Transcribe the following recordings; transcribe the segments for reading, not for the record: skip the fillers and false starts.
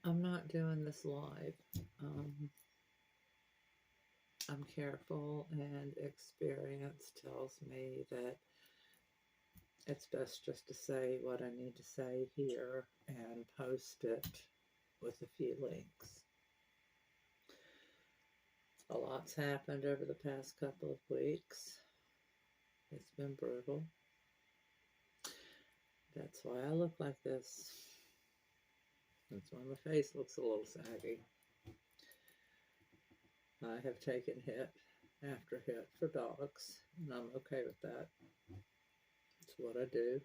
I'm not doing this live. I'm careful, and experience tells me that it's best just to say what I need to say here and post it with a few links. A lot's happened over the past couple of weeks. It's been brutal. That's why I look like this. That's why my face looks a little saggy. I have taken hit after hit for dogs, and I'm okay with that. It's what I do.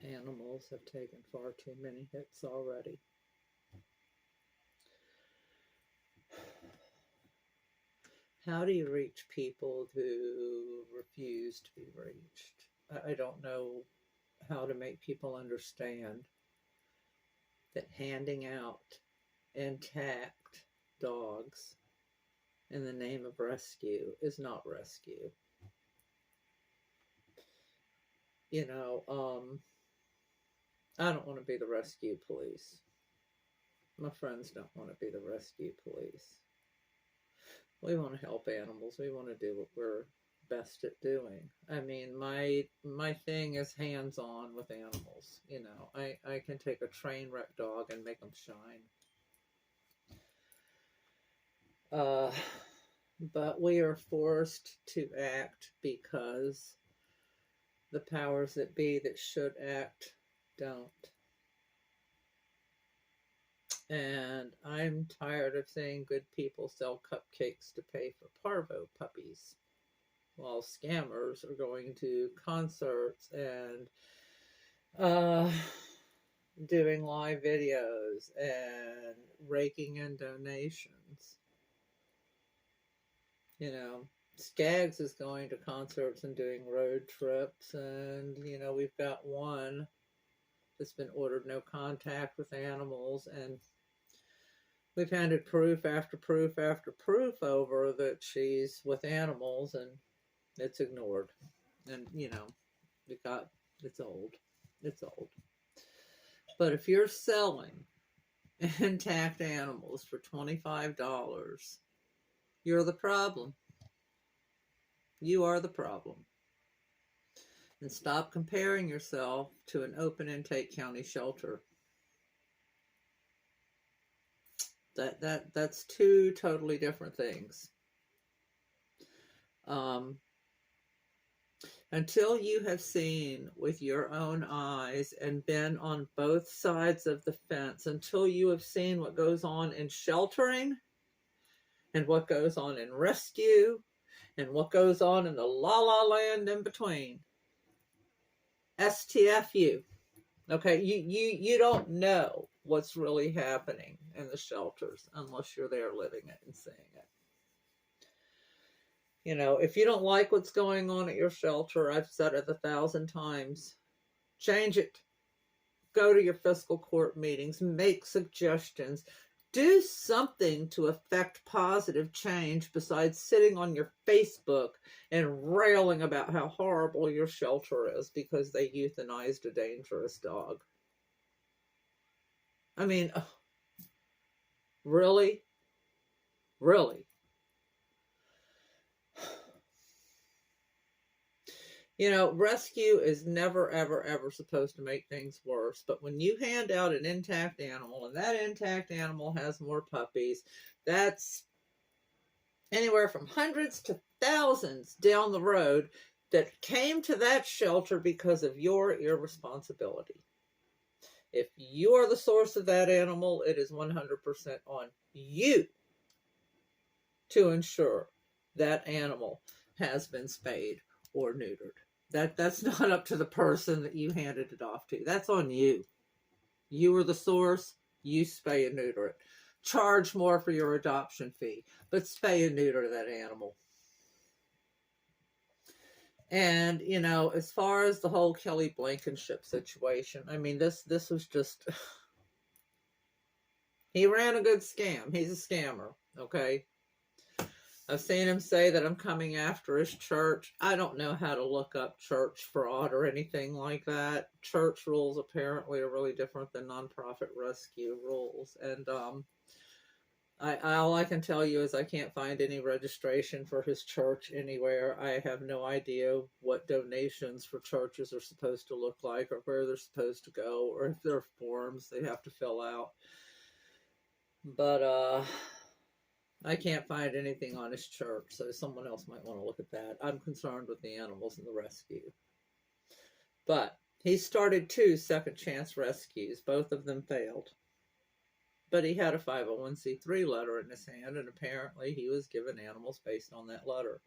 Animals have taken far too many hits already. How do you reach people who refuse to be reached? I don't know how to make people understand that handing out intact dogs in the name of rescue is not rescue. You know, I don't want to be the rescue police. My friends don't want to be the rescue police. We want to help animals. We want to do what we're best at doing. I mean, my thing is hands-on with animals. You know, I can take a train wreck dog and make them shine. But we are forced to act because the powers that be that should act don't. And I'm tired of seeing good people sell cupcakes to pay for parvo puppies, while scammers are going to concerts and doing live videos and raking in donations. You know, Skaggs is going to concerts and doing road trips, and you know, we've got one that's been ordered no contact with animals, and we've handed proof after proof after proof over that she's with animals, and it's ignored. And you know, it's old. It's old. But if you're selling intact animals for $25, you're the problem. You are the problem. And stop comparing yourself to an open intake county shelter. That's two totally different things. Until you have seen with your own eyes and been on both sides of the fence, until you have seen what goes on in sheltering and what goes on in rescue and what goes on in the la-la land in between, STFU. Okay, you don't know what's really happening in the shelters unless you're there living it and seeing it. You know, if you don't like what's going on at your shelter, I've said it 1,000 times, change it. Go to your fiscal court meetings, make suggestions, do something to affect positive change besides sitting on your Facebook and railing about how horrible your shelter is because they euthanized a dangerous dog. I mean, really? Really? You know, rescue is never, ever, ever supposed to make things worse. But when you hand out an intact animal and that intact animal has more puppies, that's anywhere from hundreds to thousands down the road that came to that shelter because of your irresponsibility. If you are the source of that animal, it is 100% on you to ensure that animal has been spayed or neutered. That's not up to the person that you handed it off to. That's on you. You are the source. You spay and neuter it. Charge more for your adoption fee, but spay and neuter that animal. And, you know, as far as the whole Kelly Blankenship situation, I mean, this was just... He ran a good scam. He's a scammer, okay? I've seen him say that I'm coming after his church. I don't know how to look up church fraud or anything like that. Church rules apparently are really different than nonprofit rescue rules. And all I can tell you is I can't find any registration for his church anywhere. I have no idea what donations for churches are supposed to look like, or where they're supposed to go, or if there are forms they have to fill out. But I can't find anything on his church, so someone else might want to look at that. I'm concerned with the animals and the rescue. But he started 2 second chance rescues. Both of them failed. But he had a 501c3 letter in his hand, and apparently he was given animals based on that letter.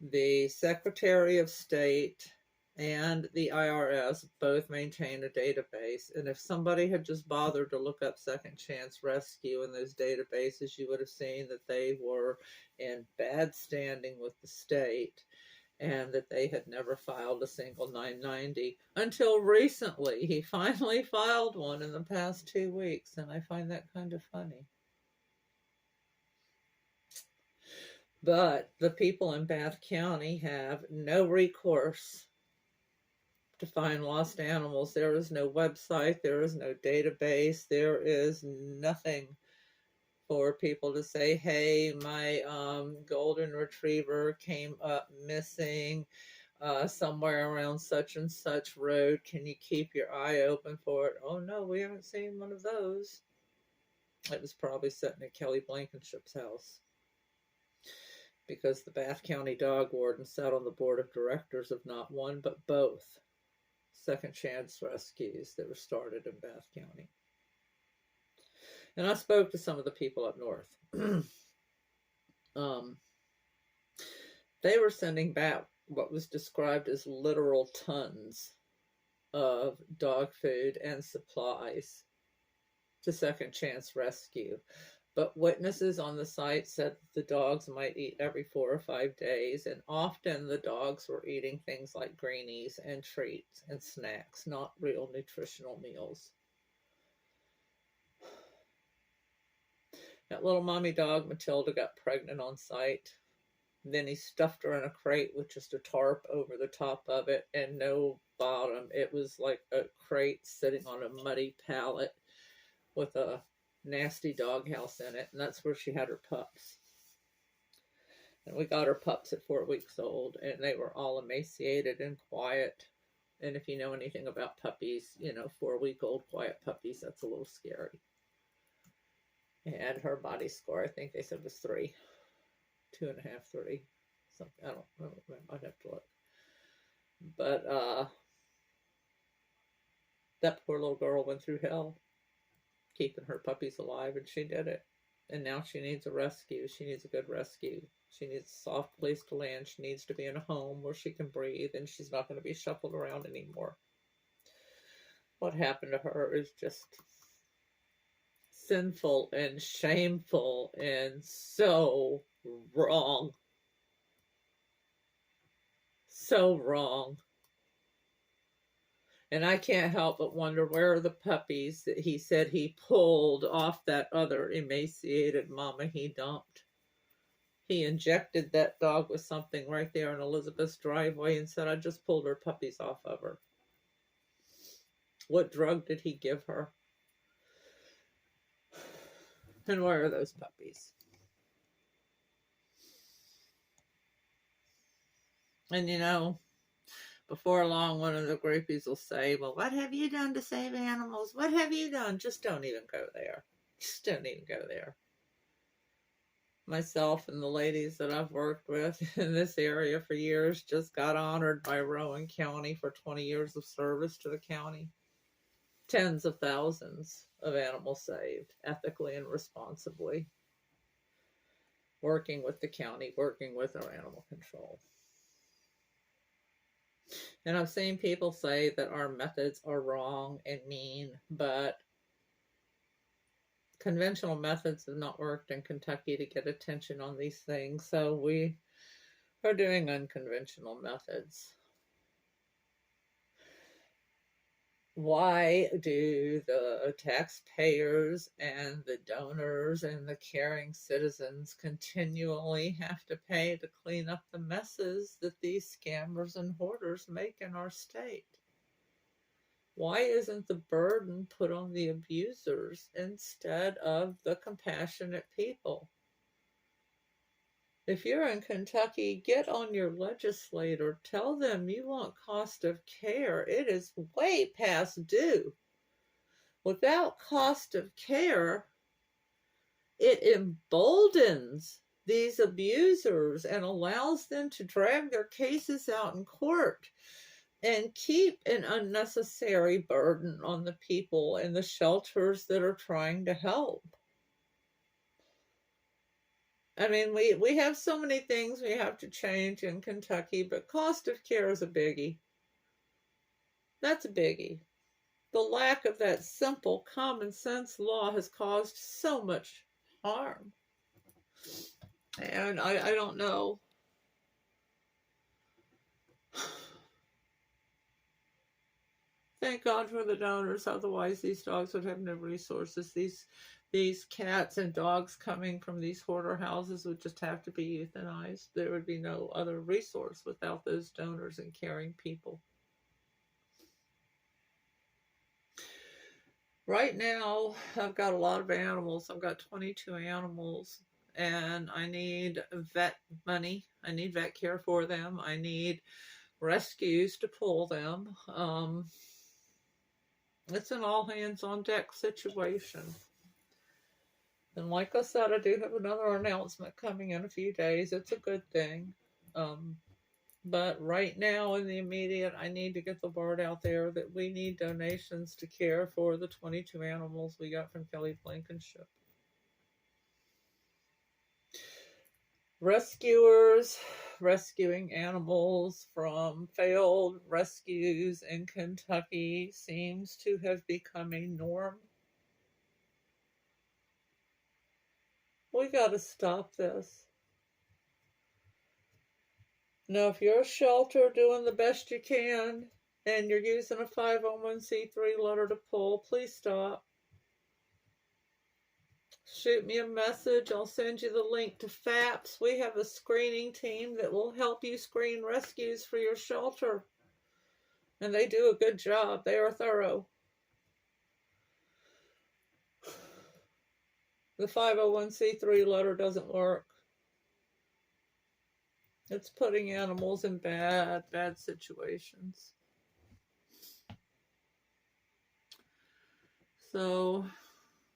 The Secretary of State and the IRS both maintain a database, and if somebody had just bothered to look up Second Chance Rescue in those databases, you would have seen that they were in bad standing with the state, and that they had never filed a single 990 until recently. He finally filed one in the past 2 weeks, and I find that kind of funny. But the people in Bath County have no recourse to find lost animals. There is no website, there is no database, there is nothing for people to say, hey, my golden retriever came up missing somewhere around such and such road. Can you keep your eye open for it? Oh no, we haven't seen one of those. It was probably sitting at Kelly Blankenship's house, because the Bath County dog warden sat on the board of directors of not one but both second chance rescues that were started in Bath County. And I spoke to some of the people up north. They were sending back what was described as literal tons of dog food and supplies to Second Chance Rescue. But witnesses on the site said that the dogs might eat every 4 or 5 days, and often the dogs were eating things like greenies and treats and snacks, not real nutritional meals. That little mommy dog, Matilda, got pregnant on site. Then he stuffed her in a crate with just a tarp over the top of it and no bottom. It was like a crate sitting on a muddy pallet with a nasty doghouse in it, and that's where she had her pups. And we got her pups at 4 weeks old, and they were all emaciated and quiet. And if you know anything about puppies, 4-week-old quiet puppies, that's a little scary. And her body score, I think they said, was 3. 2.5, 3. Something. I don't remember. I'd have to look. But that poor little girl went through hell keeping her puppies alive, and she did it. And now she needs a rescue. She needs a good rescue. She needs a soft place to land. She needs to be in a home where she can breathe, and she's not going to be shuffled around anymore. What happened to her is just sinful and shameful and so wrong. So wrong. And I can't help but wonder, where are the puppies that he said he pulled off that other emaciated mama he dumped? He injected that dog with something right there in Elizabeth's driveway and said, I just pulled her puppies off of her. What drug did he give her? And where are those puppies? And before long, one of the groupies will say, well, what have you done to save animals? What have you done? Just don't even go there. Just don't even go there. Myself and the ladies that I've worked with in this area for years just got honored by Rowan County for 20 years of service to the county. Tens of thousands of animals saved, ethically and responsibly. Working with the county, working with our animal control. And I've seen people say that our methods are wrong and mean, but conventional methods have not worked in Kentucky to get attention on these things, so we are doing unconventional methods. Why do the taxpayers and the donors and the caring citizens continually have to pay to clean up the messes that these scammers and hoarders make in our state? Why isn't the burden put on the abusers instead of the compassionate people? If you're in Kentucky, get on your legislator. Tell them you want cost of care. It is way past due. Without cost of care, it emboldens these abusers and allows them to drag their cases out in court and keep an unnecessary burden on the people in the shelters that are trying to help. I mean, we have so many things we have to change in Kentucky, but cost of care is a biggie. That's a biggie. The lack of that simple common sense law has caused so much harm. And I don't know. Thank God for the donors, otherwise these dogs would have no resources. These cats and dogs coming from these hoarder houses would just have to be euthanized. There would be no other resource without those donors and caring people. Right now, I've got a lot of animals. I've got 22 animals, and I need vet money. I need vet care for them. I need rescues to pull them. It's an all hands on deck situation. And like I said, I do have another announcement coming in a few days. It's a good thing. But right now, in the immediate, I need to get the word out there that we need donations to care for the 22 animals we got from Kelly Blankenship. Rescuers rescuing animals from failed rescues in Kentucky seems to have become a norm. We got to stop this. Now, if you're a shelter doing the best you can and you're using a 501c3 letter to pull, please stop. Shoot me a message. I'll send you the link to FAPS. We have a screening team that will help you screen rescues for your shelter. And they do a good job. They are thorough. The 501c3 letter doesn't work. It's putting animals in bad situations. So,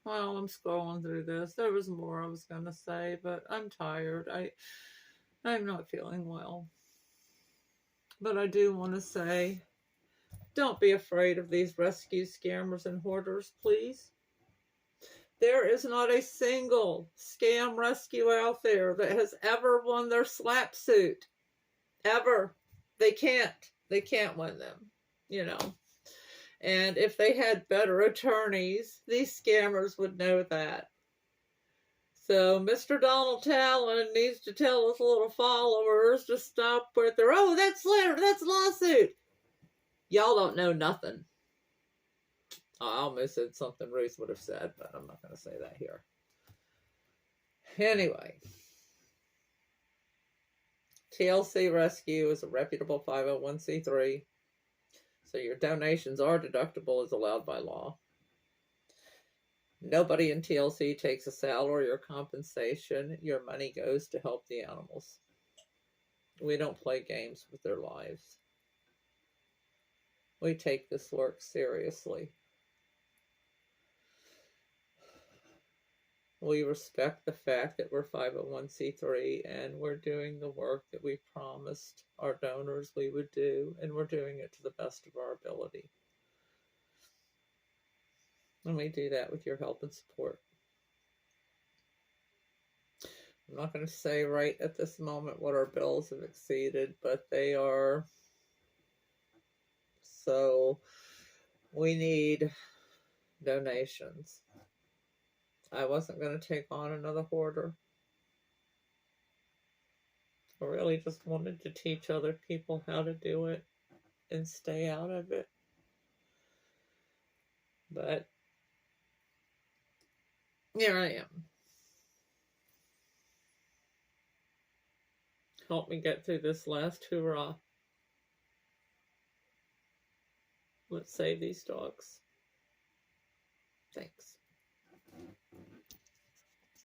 well, I'm scrolling through this. There was more I was going to say, but I'm tired. I'm not feeling well. But I do want to say, don't be afraid of these rescue scammers and hoarders, please. There is not a single scam rescue out there that has ever won their slap suit. Ever. They can't win them, you know. And if they had better attorneys, these scammers would know that. So Mr. Donald Talon needs to tell his little followers to stop with their, oh, that's lawsuit. Y'all don't know nothing. I almost said something Ruth would have said, but I'm not going to say that here. Anyway, TLC Rescue is a reputable 501c3, so your donations are deductible as allowed by law. Nobody in TLC takes a salary or compensation. Your money goes to help the animals. We don't play games with their lives. We take this work seriously. We respect the fact that we're 501c3 and we're doing the work that we promised our donors we would do, and we're doing it to the best of our ability. And we do that with your help and support. I'm not going to say right at this moment what our bills have exceeded, but they are. So we need donations. I wasn't going to take on another hoarder. I really just wanted to teach other people how to do it and stay out of it. But here I am. Help me get through this last hurrah. Let's save these dogs. Thanks.